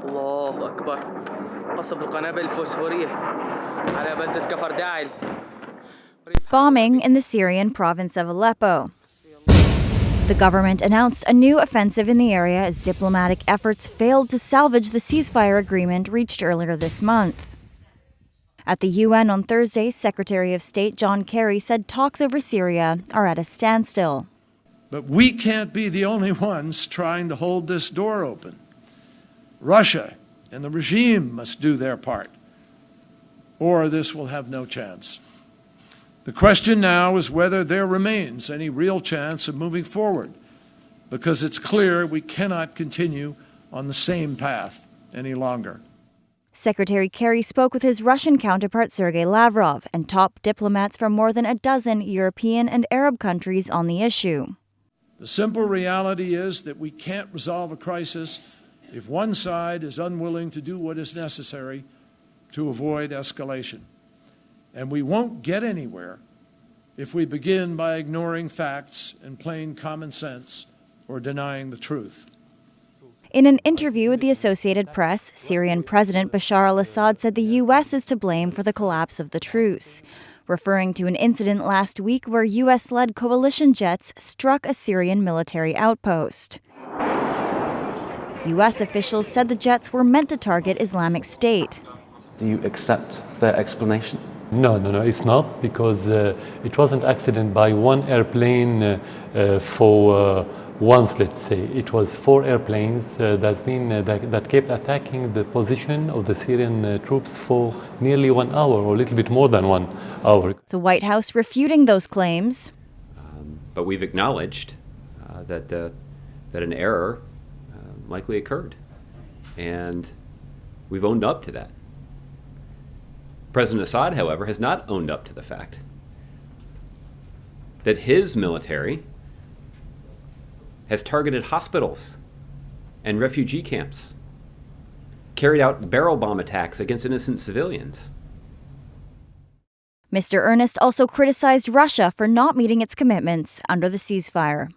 الله أكبر قصف القنابل الفوسفورية على بلدة كفر داعل. Bombing in the Syrian province of Aleppo. The government announced a new offensive in the area as diplomatic efforts failed to salvage the ceasefire agreement reached earlier this month. At the UN on Thursday, Secretary of State John Kerry said talks over Syria are at a standstill. But we can't be the only ones trying to hold this door open. Russia and the regime must do their part, or this will have no chance. The question now is whether there remains any real chance of moving forward, because it's clear we cannot continue on the same path any longer. Secretary Kerry spoke with his Russian counterpart Sergei Lavrov and top diplomats from more than a dozen European and Arab countries on the issue. The simple reality is that we can't resolve a crisis if one side is unwilling to do what is necessary to avoid escalation. And we won't get anywhere if we begin by ignoring facts and plain common sense or denying the truth. In an interview with the Associated Press, Syrian President Bashar al-Assad said the U.S. is to blame for the collapse of the truce, referring to an incident last week where U.S.-led coalition jets struck a Syrian military outpost. U.S. officials said the jets were meant to target Islamic State. Do you accept their explanation? No, it's not, because it wasn't accident by one airplane for once, let's say. It was 4 airplanes that kept attacking the position of the Syrian troops for nearly 1 hour, or a little bit more than 1 hour. The White House refuting those claims. But we've acknowledged that an error likely occurred, and we've owned up to that. President Assad, however, has not owned up to the fact that his military has targeted hospitals and refugee camps, carried out barrel bomb attacks against innocent civilians. Mr. Ernest also criticized Russia for not meeting its commitments under the ceasefire.